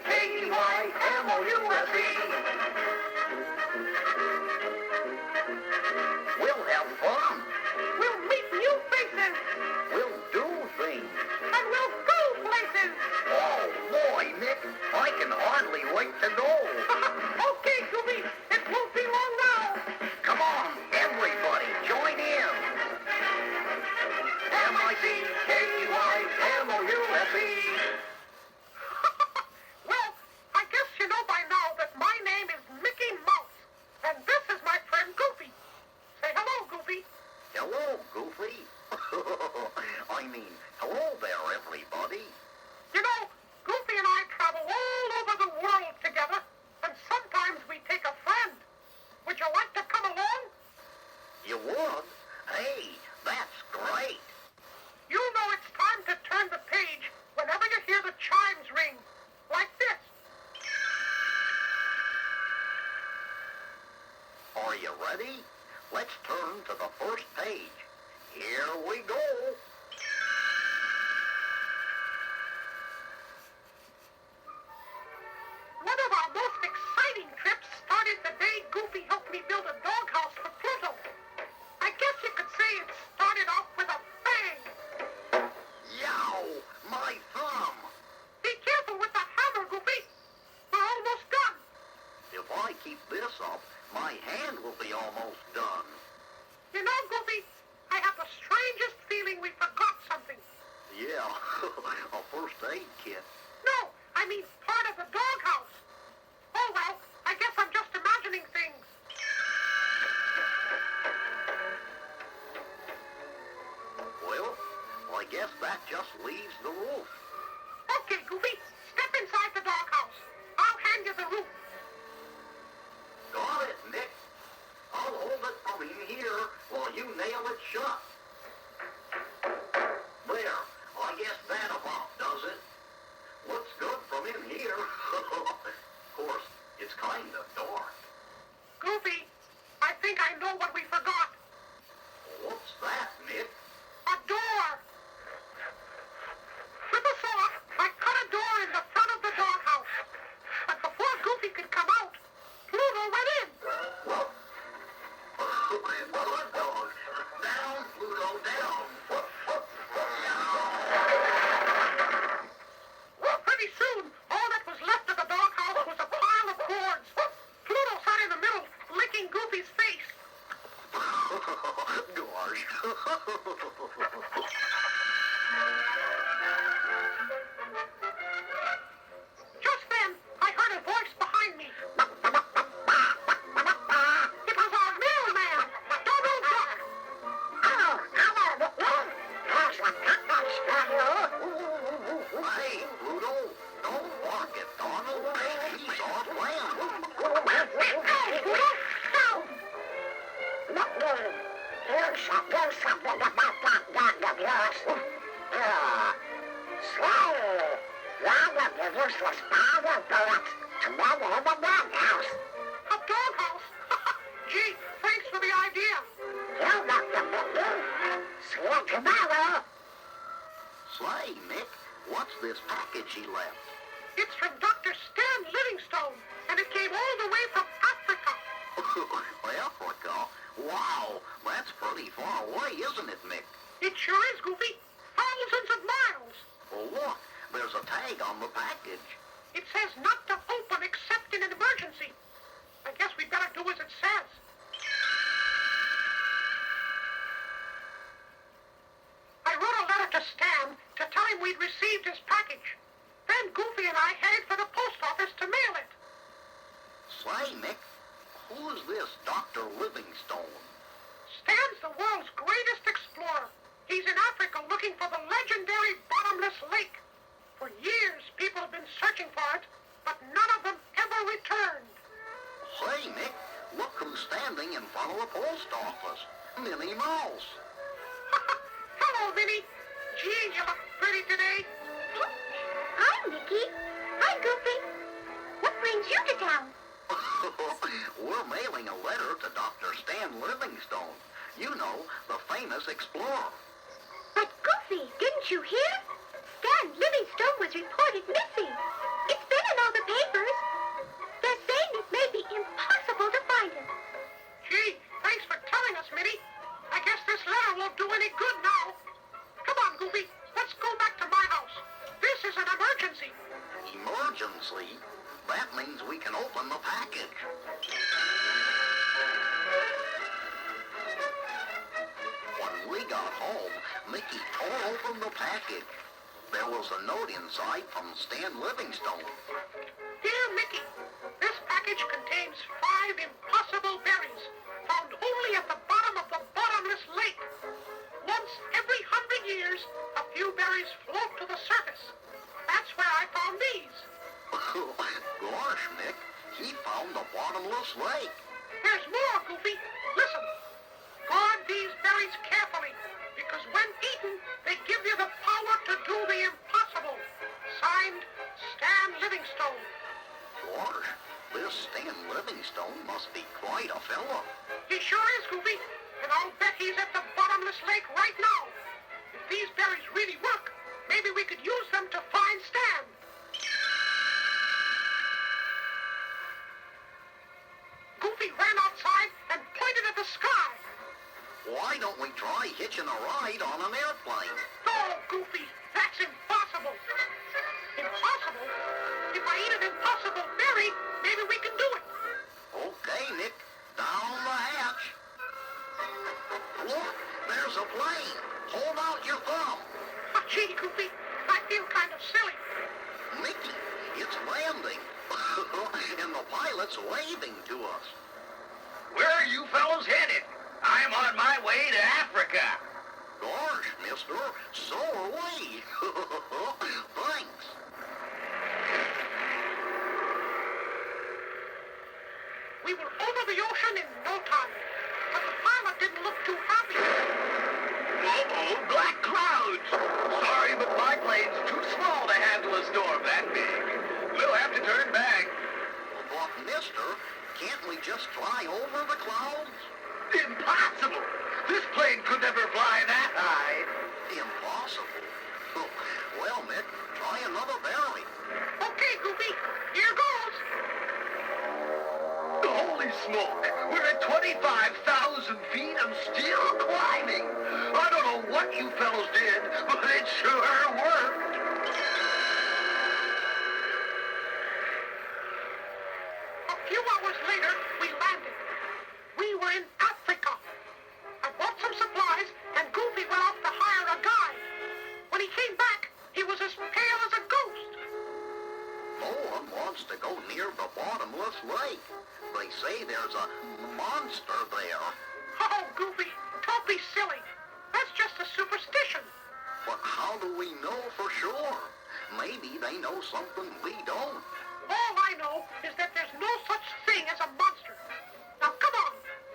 S-C-K-E-Y-M-O-U-S-E. We'll have fun. We'll meet new faces. We'll do things. And we'll go places. Oh, boy, Nick, I can hardly wait to go. Okay, Goofy, it won't be long now. Come on, everybody, join in. M-I-C-K-E-Y-M-O-U-S-E. Well, I guess you know by now that my name is Mickey Mouse. And this is my friend Goofy. Say hello, Goofy. Hello, Goofy. Hello there, everybody. You know, Goofy and I travel all over the world together, and sometimes we take a friend. Would you like to come along? You would? Hey, that's great. You know it's time to turn the page whenever you hear the chimes ring, like this. Are you ready? Let's turn to the first page. Here we go. One of our most exciting trips started the day Goofy helped me build a doghouse for Pluto. I guess you could say it started off with a bang. Yow! My thumb! Be careful with the hammer, Goofy. We're almost done. If I keep this up, my hand will be almost done. You know, Goofy, I have the strangest feeling we forgot something. Yeah, a first aid kit. No, I mean part of the doghouse. Oh, well, I guess I'm just imagining things. Well, I guess that just leaves the roof. Okay, Goofy, step inside the doghouse. I'll hand you the roof. Got it, Nick. I'll hold it from in here while you nail it shut. There, I guess that about does it. Looks good from in here. Of course, it's kind of dark. Goofy, I think I know what we forgot. What's that, Nick? A door. With a saw, I cut a door in the front of the doghouse. But before Goofy could come out, Pluto went in. Well, dog. Down, Pluto, down. Pretty soon, all that was left of the doghouse was a pile of cords. Pluto sat in the middle, licking Goofy's face. Gosh. Just then, I heard a voice behind me. It was our mailman, Donald Duck. Oh, hello, Nick. Here's a package for you. Hey, Pluto, don't walk it, Donald. He's our friend. Hey, Pluto, no. Look, dude, you should do something about that dog of yours. Say, why don't you useless powder bullets to mend in the doghouse? A doghouse? Gee, thanks for the idea. You're not the Mickey. See you tomorrow. Say, Nick, what's this package he left? It's from Dr. Stan Livingstone, and it came all the way from Africa. Africa? Wow, that's pretty far away, isn't it, Nick? It sure is, Goofy. Thousands of miles. Well, look, there's a tag on the package. It says not to open except in an emergency. I guess we better do as it says. I wrote a letter to Stan to tell him we'd received his package. Then Goofy and I headed for the post office to mail it. Say, Nick, who's this Dr. Livingstone? Stan's the world's greatest explorer. He's in Africa looking for the legendary bottomless lake. For years, people have been searching for it, but none of them ever returned. Say, Nick, look who's standing in front of the post office. Minnie Mouse. Hello, Minnie. Gee, you look pretty today. Hi, Mickey. Hi, Goofy. What brings you to town? We're mailing a letter to Dr. Stan Livingstone. You know, the famous explorer. But Goofy, didn't you hear? Stan Livingstone was reported missing. It's been in all the papers. They're saying it may be impossible to find him. Gee, thanks for telling us, Minnie. I guess this letter won't do any good now. Come on, Goofy. Let's go back to my house. This is an emergency. Emergency? That means we can open the package. When we got home, Mickey tore open the package. There was a note inside from Stan Livingstone. Dear Mickey, this package contains 5 impossible berries found only at the bottom of the bottomless lake. Once every 100 years, a few berries float to the surface. That's where I found these. Gosh, Mick, he found the bottomless lake. There's more, Goofy. Listen. Guard these berries carefully, because when eaten, they give you the power to do the impossible. Signed, Stan Livingstone. Gosh, this Stan Livingstone must be quite a fellow. He sure is, Goofy, and I'll bet he's at the bottomless lake right now. If these berries really work, maybe we could use them to find Stan. Goofy ran outside and pointed at the sky. Why don't we try hitching a ride on an airplane? No, Goofy, that's impossible. Impossible? If I eat an impossible berry, maybe we can do it. Okay, Nick, down the hatch. Look, there's a plane. Hold out your thumb. Oh, gee, Goofy, I feel kind of silly. Mickey, it's landing. And the pilot's waving to us. Where are you fellows headed? I'm on my way to Africa. Gosh, mister, so are we. Thanks. We were over the ocean in no time, but the pilot didn't look too happy. Uh-oh, black clouds. Sorry, but my plane's too small to handle a storm that big. We'll have to turn back. But, mister, can't we just fly over the clouds? Impossible. This plane could never fly that high. Impossible. Well, Mick, try another berry. Okay, Goofy, here goes. Holy smoke! We're at 25,000 feet and still climbing. I don't know what you fellows did, but it sure worked. A few hours later, we landed. We were in Africa. I bought some supplies, and Goofy went off to hire a guide. When he came back, he was as pale as a ghost. No one wants to go near the bottomless lake. They say there's a monster there. Oh, Goofy, don't be silly. That's just a superstition. But how do we know for sure? Maybe they know something we don't. All I know is that there's no such thing as a monster. Now, come on.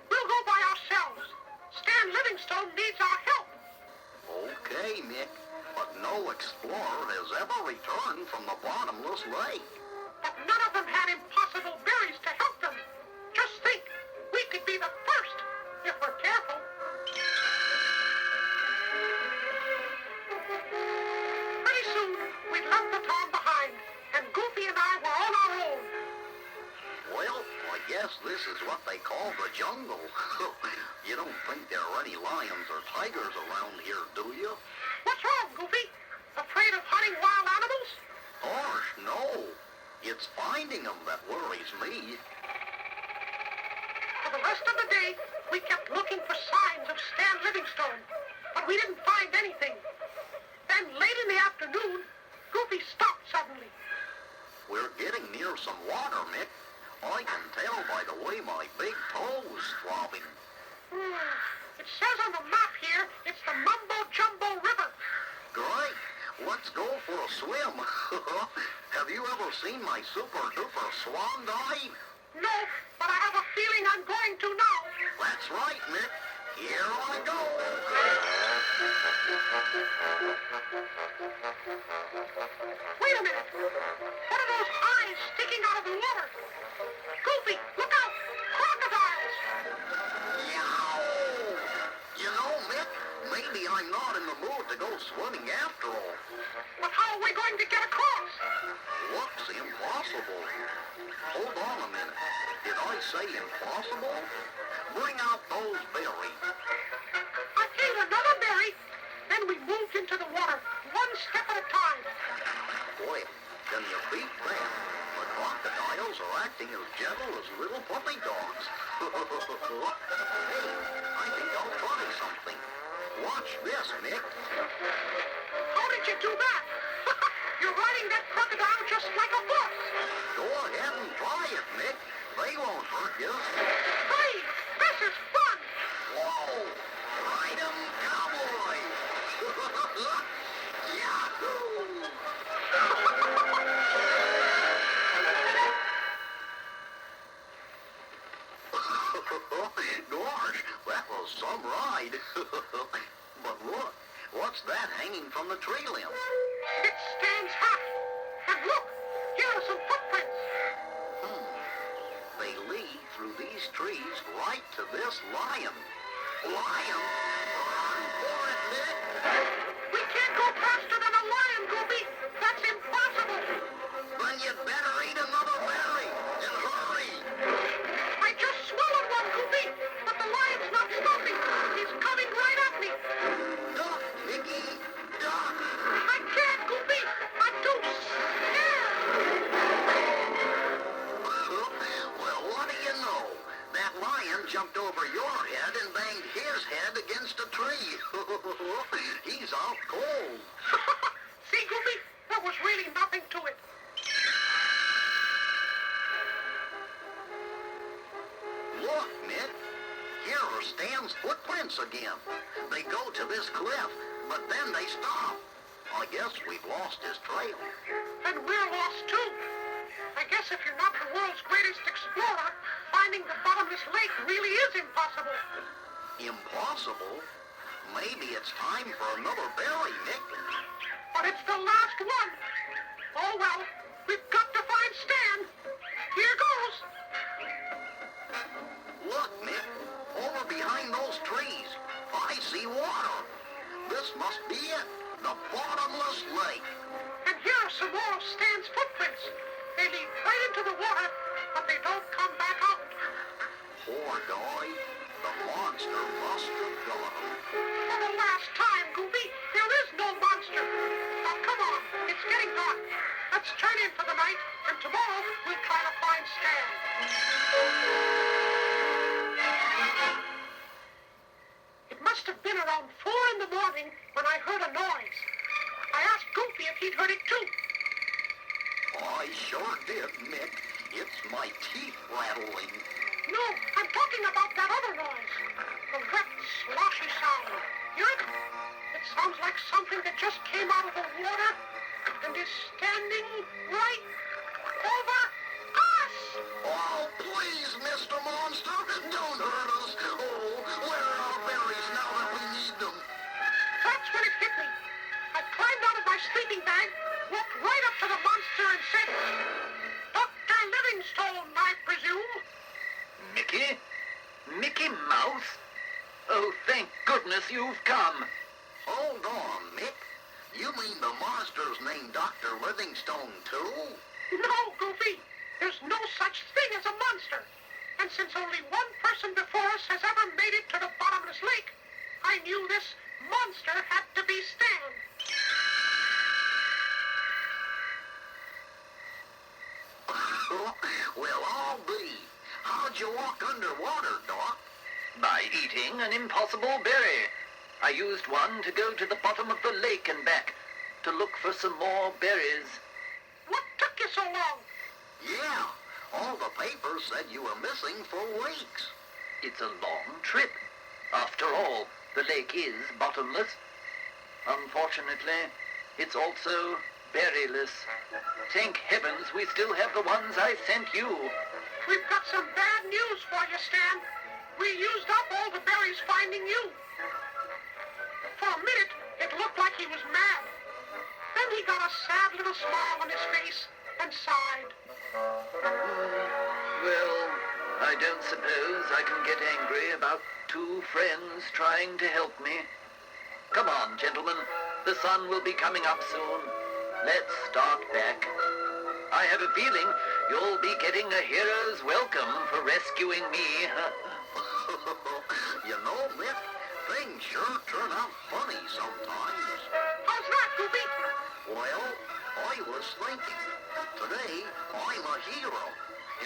We'll go by ourselves. Stan Livingstone needs our help. Okay, Nick, but no explorer has ever returned from the bottomless lake. But none of them had impossible berries to help them. Just think, we could be the first, if we're careful. Pretty soon, we left the town behind, and Goofy and I were on our own. Well, I guess this is what they call the jungle. You don't think there are any lions or tigers around here, do you? What's wrong, Goofy? Afraid of hunting wild animals? Gosh, no. It's finding them that worries me. For the rest of the day, we kept looking for signs of Stan Livingstone, but we didn't find anything. Then late in the afternoon, Goofy stopped suddenly. We're getting near some water, Mick. I can tell by the way my big toe's throbbing. It says on the map here it's the Mumbo Jumbo River. Great. Let's go for a swim. Have you ever seen my super-duper swan dive? No, but I have a feeling I'm going to now. That's right, Mick. Here I go. Wait a minute. What are those eyes sticking out of the water? Goofy, look out! Crocodiles! Yow! You know, Mick, maybe I'm not in the mood to go swimming after all. But how are we going to get across? Looks impossible. impossible. Hold on a minute. Did I say impossible? Bring out those berries. I ate another berry, then we moved into the water, one step at a time. Boy, can you beat that? The crocodiles are acting as gentle as little puppy dogs. Hey, I think I'll try something. Watch this, Mick. How did you do that? You're riding that crocodile just like a horse. Go ahead and try it, Mick. They won't hurt you. Hey, this is fun. Whoa! Ride 'em, cowboy! Yahoo! Gosh, that was some ride. But look, what's that hanging from the tree limb? It stands hot. And look, here are some footprints. They lead through these trees right to this lion. Lion? Run for it, Nick! We can't go faster than a lion, Goofy. That's impossible. Then you'd better eat another berry and hurry. I just swallowed one, Goofy, but the lion's not stopping. He's coming right at me. Duck, Mickey, duck! I can't, Goofy. I'm too scared. Well, what do you know? That lion jumped over your head and banged his head against a tree. He's out cold. See, Goofy, there was really nothing to it. Look, Mick. Here are Stan's footprints again. They go to this cliff, but then they stop. I guess we've lost his trail. And we're lost, too. I guess if you're not the world's greatest explorer, finding the bottomless lake really is impossible. Impossible? Maybe it's time for another berry, Mick. But it's the last one. Oh, well, we've got to find Stan. Here goes. Look, Mick. Over behind those trees. I see water. This must be it. The bottomless lake. And here are some more of Stan's footprints. They lead right into the water, but they don't come back out. Poor guy. The monster must have got him. For the last time, Goofy, there is no monster. Now, come on. It's getting dark. Let's turn in for the night, and tomorrow we'll try to find Stan. It must have been around 4 in the morning when I heard a noise. I asked Goofy if he'd heard it too. I sure did, Mick. It's my teeth rattling. No, I'm talking about that other noise. The wet, sloshy sound. Hear it? It sounds like something that just came out of the water and is standing right over us. Oh, please, Mr. Monster, don't hurt us. Oh, where are our berries now that we need them? That's when it hit me. I climbed out of my sleeping bag, walked right up to the monster and said, Dr. Livingstone, I presume. Mickey? Mickey Mouse? Oh, thank goodness you've come. Hold on, Mick. You mean the monster's named Dr. Livingstone, too? No, Goofy. There's no such thing as a monster. And since only one person before us has ever made it to the bottomless lake, I knew this monster had to be Stan. Well, I'll be. How'd you walk underwater, Doc? By eating an impossible berry. I used one to go to the bottom of the lake and back to look for some more berries. What took you so long? Yeah, all the papers said you were missing for weeks. It's a long trip. After all, the lake is bottomless. Unfortunately, it's also berryless. Thank heavens we still have the ones I sent you. We've got some bad news for you, Stan. We used up all the berries finding you. For a minute, it looked like he was mad. Then he got a sad little smile on his face and sighed. Well, I don't suppose I can get angry about two friends trying to help me. Come on, gentlemen. The sun will be coming up soon. Let's start back. I have a feeling you'll be getting a hero's welcome for rescuing me. You know, Mick, things sure turn out funny sometimes. How's that, Goofy? Well, I was thinking, today I'm a hero,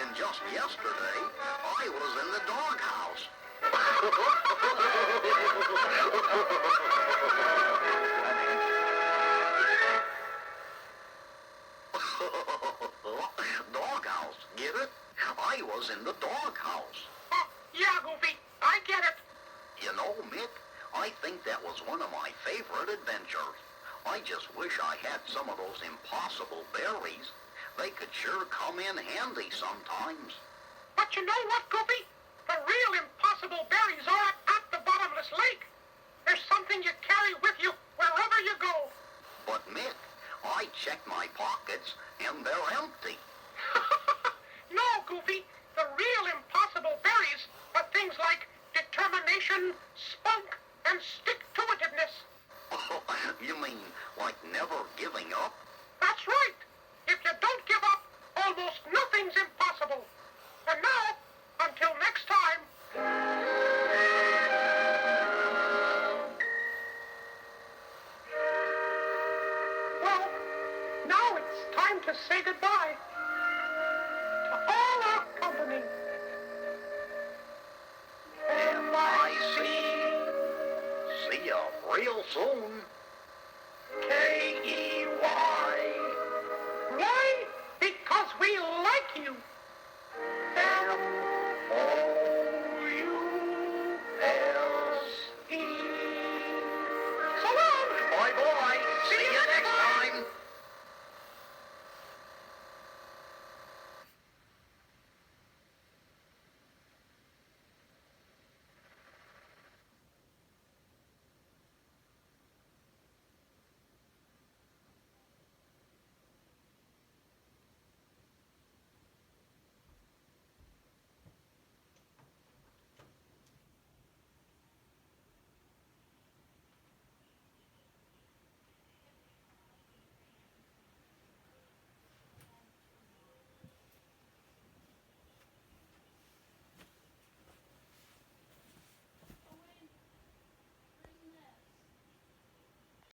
and just yesterday I was in the doghouse. Doghouse, get it? I was in the doghouse. Yeah, Goofy, I get it. You know, Mick, I think that was one of my favorite adventures. I just wish I had some of those impossible berries. They could sure come in handy sometimes. But you know what, Goofy? The real impossible berries are at the bottomless lake. There's something you carry with you wherever you go. But, Mick, I checked my pockets and they're empty. No, Goofy. The real impossible berries are things like determination, spunk, and stick-to-itiveness. You mean like never giving up? That's right. If you don't give up, almost nothing's impossible.